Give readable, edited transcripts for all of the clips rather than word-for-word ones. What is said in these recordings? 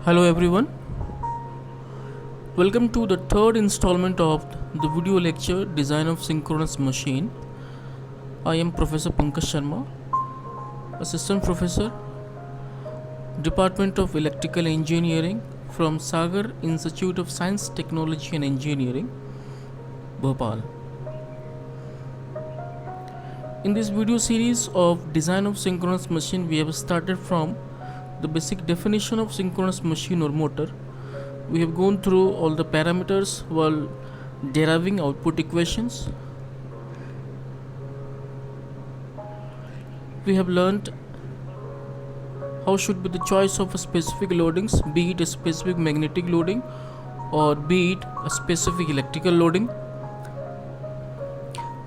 Hello everyone, welcome to the third installment of the video lecture Design of Synchronous Machine. I am Professor Pankaj Sharma, Assistant Professor, Department of Electrical Engineering from Sagar Institute of Science, Technology and Engineering, Bhopal. In this video series of Design of Synchronous Machine, we have started from the basic definition of synchronous machine or motor. We have gone through all the parameters while deriving output equations. We have learned how should be the choice of a specific loadings, be it a specific magnetic loading or be it a specific electrical loading.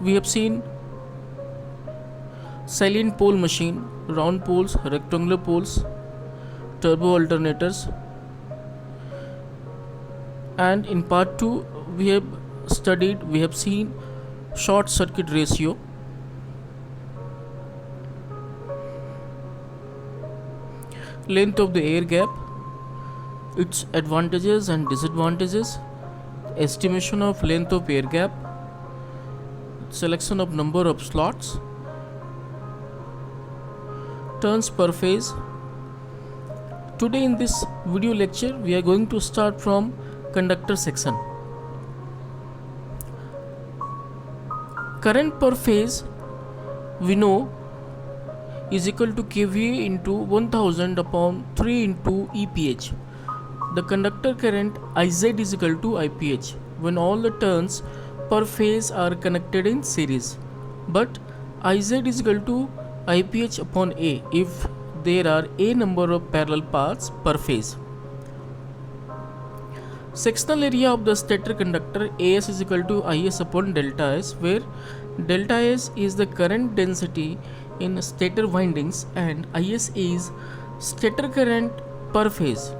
We have seen salient pole machine, round poles, rectangular poles, turbo alternators, and in part 2 we have seen short circuit ratio, length of the air gap, its advantages and disadvantages, estimation of length of air gap, selection of number of slots, turns per phase. Today in this video lecture we are going to start from conductor section. Current per phase we know is equal to kVA into 1000 upon 3 into EPH. The conductor current IZ is equal to IPH when all the turns per phase are connected in series, but IZ is equal to IPH upon A if there are a number of parallel paths per phase. Sectional area of the stator conductor AS is equal to IS upon delta S, where delta S is the current density in stator windings and IS is stator current per phase.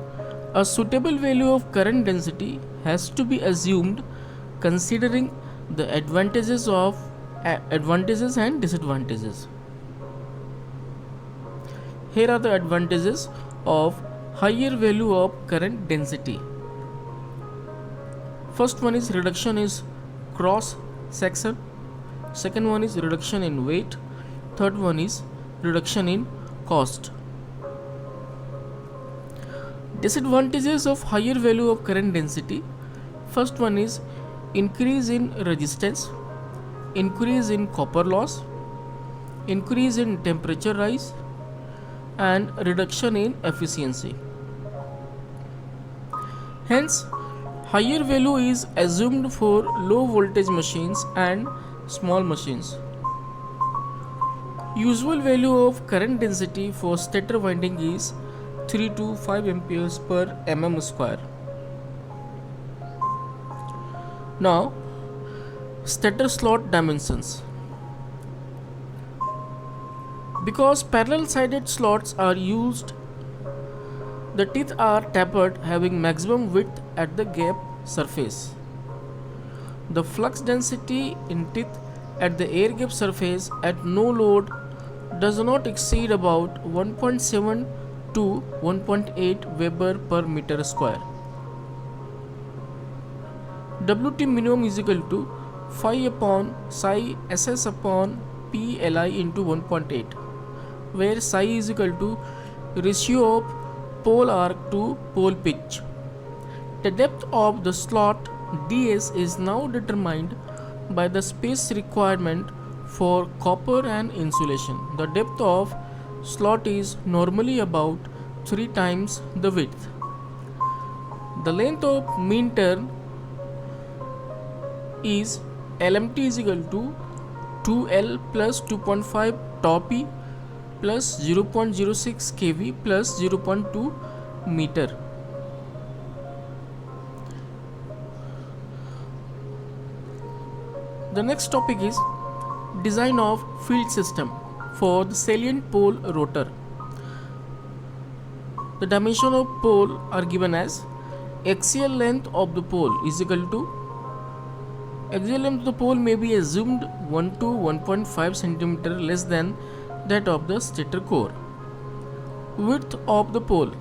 A suitable value of current density has to be assumed considering the advantages and disadvantages. Here are the advantages of higher value of current density. First one is reduction is cross section. Second one is reduction in weight. Third one is reduction in cost. Disadvantages of higher value of current density. First one is increase in resistance, increase in copper loss, increase in temperature rise, and reduction in efficiency. Hence, higher value is assumed for low voltage machines and small machines. Usual value of current density for stator winding is 3 to 5 amperes per mm square. Now, stator slot dimensions. Because parallel sided slots are used, the teeth are tapered having maximum width at the gap surface. The flux density in teeth at the air gap surface at no load does not exceed about 1.7 to 1.8 Weber per meter square. Wt minimum is equal to phi upon psi SS upon PLI into 1.8, where psi is equal to ratio of pole arc to pole pitch. The depth of the slot ds is now determined by the space requirement for copper and insulation. The depth of slot is normally about 3 times the width. The length of mean turn is LMT is equal to 2L plus 2.5 tau P plus 0.06 kV plus 0.2 meter. The next topic is design of field system for the salient pole rotor. The dimension of pole are given as axial length of the pole is equal to axial length of the pole may be assumed 1 to 1.5 cm less than that of the stator core. Width of the pole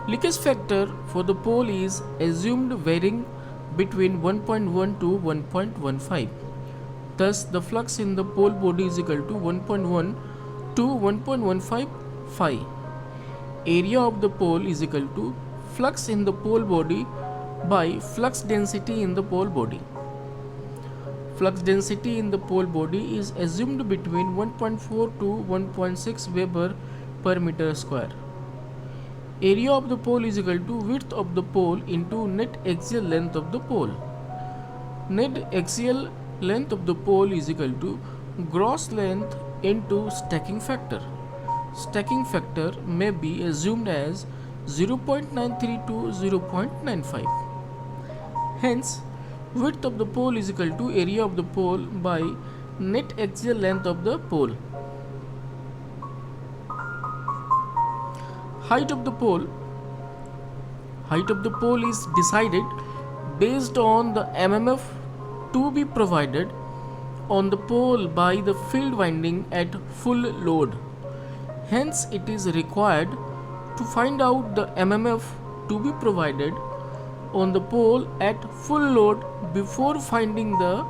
Leakage factor for the pole is assumed varying between 1.1 to 1.15. Thus, the flux in the pole body is equal to 1.1 to 1.15 phi. Area of the pole is equal to flux in the pole body by flux density in the pole body. Flux density in the pole body is assumed between 1.4 to 1.6 Weber per meter square. Area of the pole is equal to width of the pole into net axial length of the pole. Net axial length of the pole is equal to gross length into stacking factor. Stacking factor may be assumed as 0.93 to 0.95. Hence, width of the pole is equal to area of the pole by net axial length of the pole. Height of the pole. Height of the pole is decided based on the MMF to be provided on the pole by the field winding at full load. Hence, it is required to find out the MMF to be provided on the pole at full load before finding the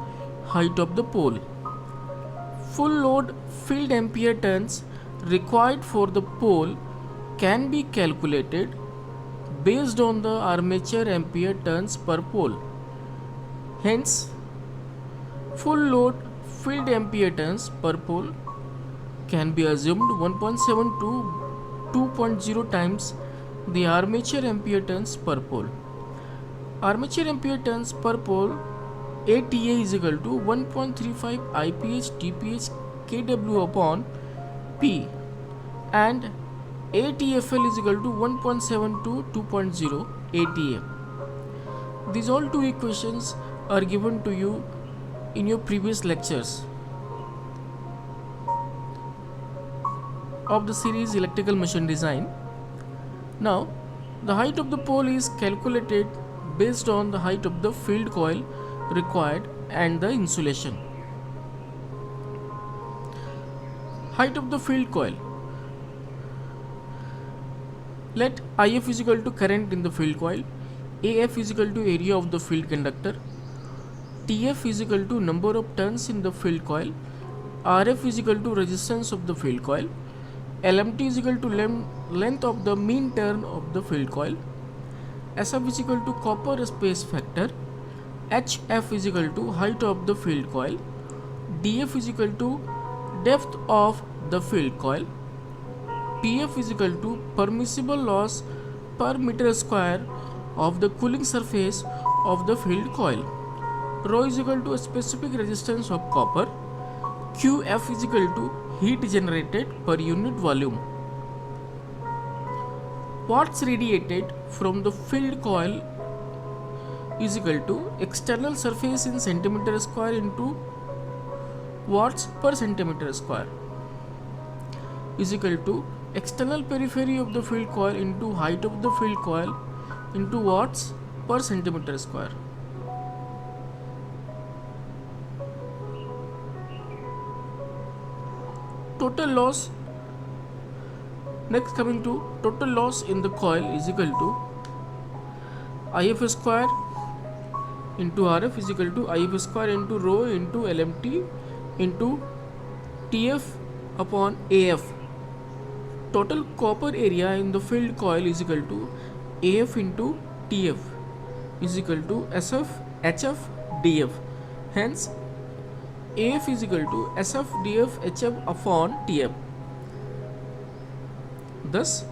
height of the pole. Full load field ampere turns required for the pole can be calculated based on the armature ampere turns per pole. Hence, full load field ampere turns per pole can be assumed 1.7 to 2.0 times the armature ampere turns per pole. Armature ampere turns per pole ATA is equal to 1.35 IPH TPH kW upon P and ATFL is equal to 1.7 to 2.0 ATA. These all two equations are given to you in your previous lectures of the series Electrical Machine Design. Now, the height of the pole is calculated based on the height of the field coil required and the insulation. Height of the field coil. Let IF is equal to current in the field coil, AF is equal to area of the field conductor, TF is equal to number of turns in the field coil, RF is equal to resistance of the field coil, LMT is equal to length of the mean turn of the field coil, SF is equal to copper space factor, HF is equal to height of the field coil, DF is equal to depth of the field coil, PF is equal to permissible loss per meter square of the cooling surface of the field coil. Rho is equal to a specific resistance of copper. QF is equal to heat generated per unit volume. Watts radiated from the field coil is equal to external surface in centimeter square into watts per centimeter square is equal to external periphery of the field coil into height of the field coil into watts per centimeter square. Total loss. Next, coming to total loss in the coil is equal to IF square into RF is equal to IF square into rho into LMT into TF upon AF. Total copper area in the field coil is equal to AF into TF is equal to SF HF DF. Hence, AF is equal to SF DF HF upon TF. Thus,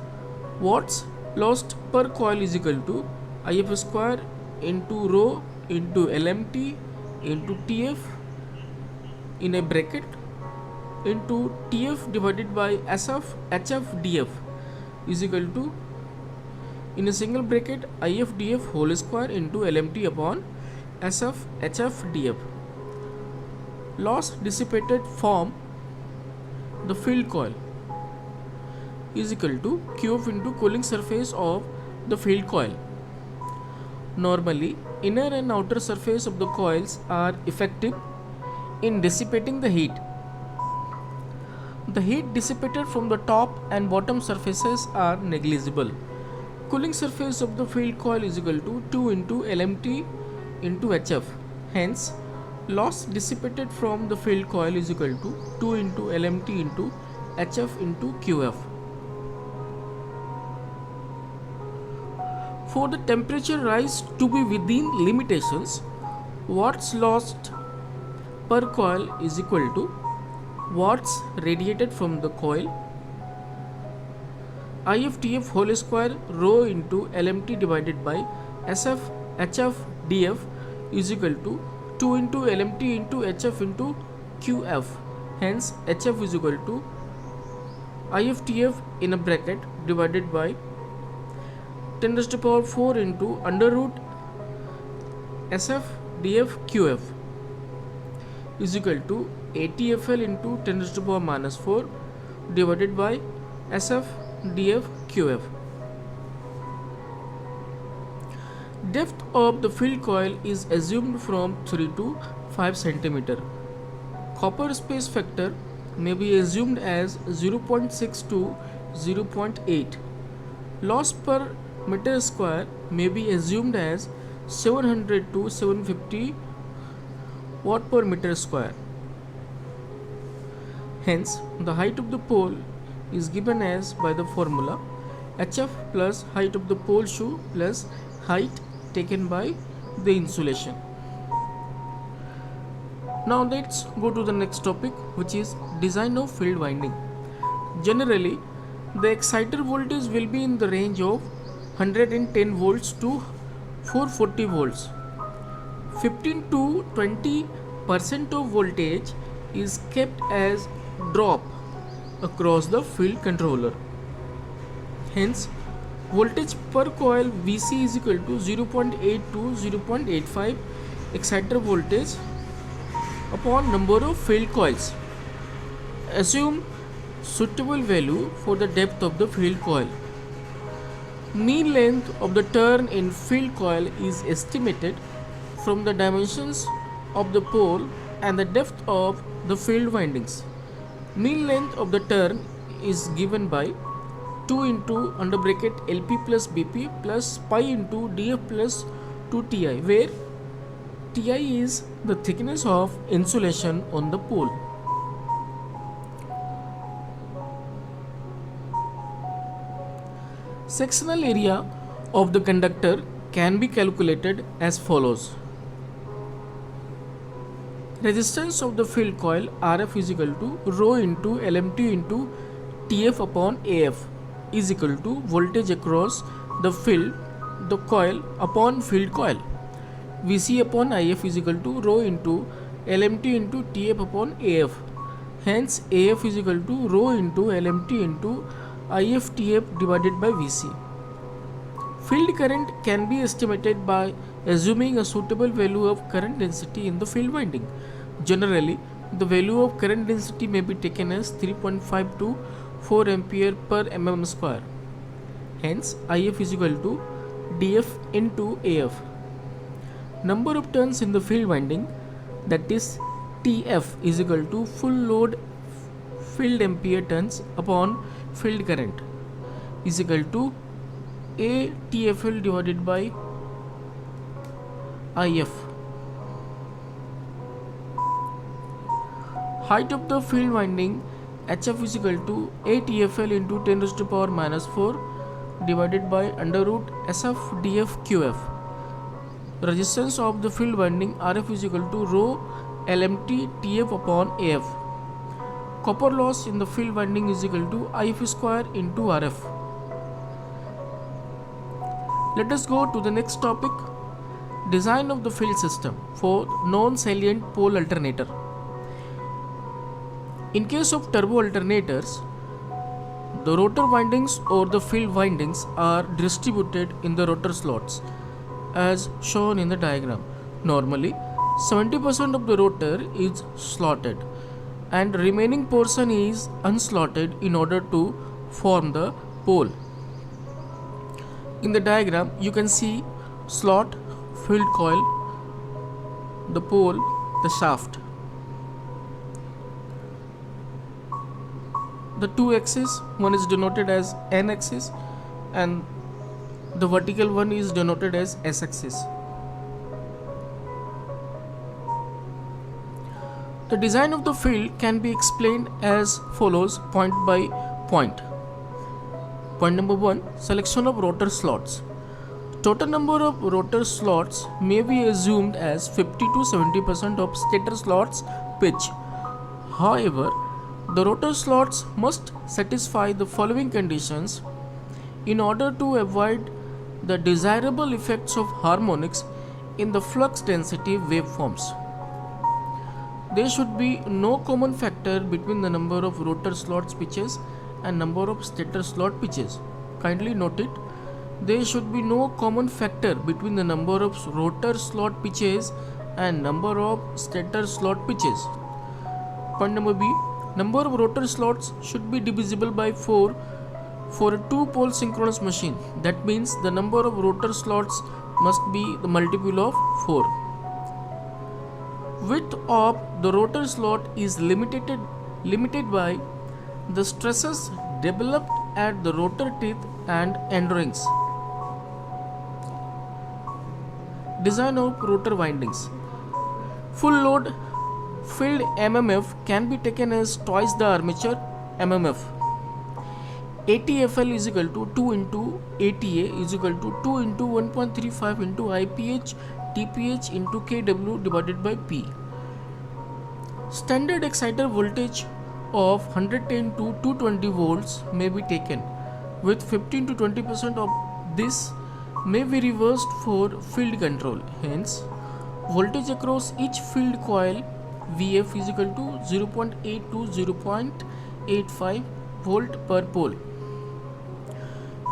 watts lost per coil is equal to IF square into rho into LMT into TF in a bracket into TF divided by SF HF DF is equal to in a single bracket IF DF whole square into LMT upon SF HF DF. Loss dissipated from the field coil is equal to QF into cooling surface of the field coil. Normally, inner and outer surface of the coils are effective in dissipating the heat. The heat dissipated from the top and bottom surfaces are negligible. Cooling surface of the field coil is equal to 2 into LMT into HF. Hence, loss dissipated from the field coil is equal to 2 into LMT into HF into QF. For the temperature rise to be within limitations, watts lost per coil is equal to watts radiated from the coil IFTF whole square rho into LMT divided by SF HF DF is equal to 2 into LMT into HF into QF. Hence HF is equal to IFTF in a bracket divided by 10 raised to the power 4 into under root SF DF QF is equal to ATFL into 10 raised to the power minus 4 divided by SF DF QF. Depth of the field coil is assumed from 3 to 5 cm. Copper space factor may be assumed as 0.6 to 0.8. Loss per meter square may be assumed as 700 to 750 watt per meter square. Hence, the height of the pole is given as by the formula HF plus height of the pole shoe plus height taken by the insulation. Now let's go to the next topic, which is design of field winding. Generally, the exciter voltage will be in the range of 110 volts to 440 volts. 15 to 20% of voltage is kept as drop across the field controller. Hence, voltage per coil VC is equal to 0.8 to 0.85 exciter voltage upon number of field coils. Assume suitable value for the depth of the field coil. Mean length of the turn in field coil is estimated from the dimensions of the pole and the depth of the field windings. Mean length of the turn is given by 2 into under bracket LP plus BP plus pi into DF plus 2Ti, where Ti is the thickness of insulation on the pole. Sectional area of the conductor can be calculated as follows. Resistance of the field coil RF is equal to rho into LMT into TF upon AF is equal to voltage across the field, the coil upon field coil. VC upon IF is equal to rho into LMT into TF upon AF. Hence AF is equal to rho into LMT into IF TF divided by VC. Field current can be estimated by assuming a suitable value of current density in the field winding. Generally, the value of current density may be taken as 3.5 to 4 ampere per mm square. Hence, IF is equal to DF into AF. Number of turns in the field winding, that is TF, is equal to full load field ampere turns upon field current is equal to A TFL divided by IF. Height of the field winding HF is equal to A TFL into 10 raised to the power minus 4 divided by under root SF DF QF. Resistance of the field winding RF is equal to rho LMT TF upon AF. Copper loss in the field winding is equal to IF square into RF. Let us go to the next topic, design of the field system for non-salient pole alternator. In case of turbo alternators, the rotor windings or the field windings are distributed in the rotor slots as shown in the diagram. Normally, 70% of the rotor is slotted and remaining portion is unslotted in order to form the pole. In the diagram, you can see slot, field coil, the pole, the shaft. The two axes, one is denoted as N axis and The vertical one is denoted as S-axis. The design of the field can be explained as follows point by point. Point number 1, selection of rotor slots. Total number of rotor slots may be assumed as 50 to 70% of stator slots pitch. However, the rotor slots must satisfy the following conditions in order to avoid the desirable effects of harmonics in the flux density waveforms. There should be no common factor between the number of rotor slot pitches and number of stator slot pitches. Kindly note it. There should be no common factor between the number of rotor slot pitches and number of stator slot pitches. Point number B. Number of rotor slots should be divisible by 4 for a 2-pole synchronous machine. That means the number of rotor slots must be the multiple of 4. Width of the rotor slot is limited by the stresses developed at the rotor teeth and end rings. Design of rotor windings. Full load field MMF can be taken as twice the armature MMF. ATFL is equal to 2 into ATA is equal to 2 into 1.35 into IPH TPH into kW divided by P. Standard exciter voltage of 110 to 220 volts may be taken, with 15 to 20% of this may be reversed for field control. Hence, voltage across each field coil VF is equal to 0.8 to 0.85 volt per pole.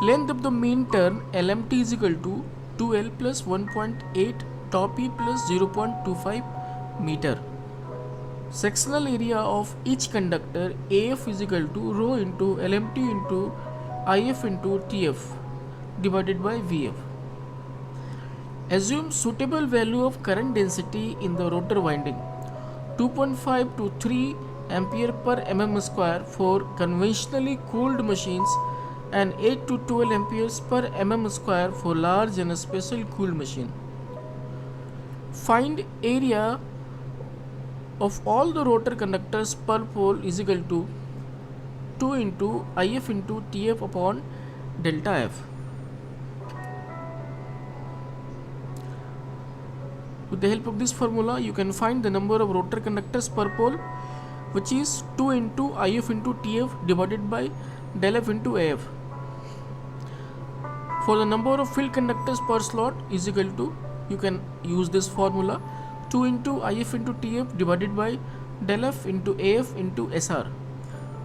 Length of the mean turn LMT is equal to 2L plus 1.8 top E plus 0.25 meter. Sectional area of each conductor AF is equal to rho into LMT into IF into TF divided by VF. Assume suitable value of current density in the rotor winding 2.5 to 3 ampere per mm square for conventionally cooled machines and 8 to 12 amperes per mm square for large and special cooled machine. Find area of all the rotor conductors per pole is equal to 2 into IF into TF upon delta F. With the help of this formula, you can find the number of rotor conductors per pole, which is 2 into IF into TF divided by del F into AF. For the number of field conductors per slot is equal to, you can use this formula, 2 into IF into TF divided by del F into AF into SR,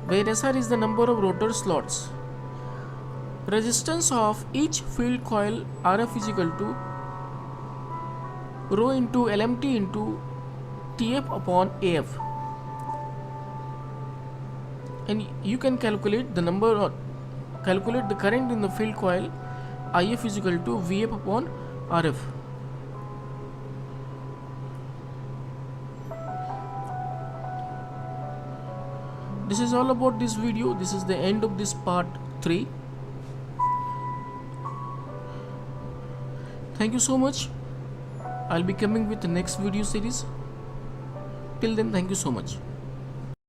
where SR is the number of rotor slots. Resistance of each field coil RF is equal to rho into LMT into TF upon AF, and you can calculate the calculate the current in the field coil IF is equal to VF upon RF. This is all about this video. This is the end of this part 3. Thank you so much. I'll be coming with the next video series. Till then, thank you so much.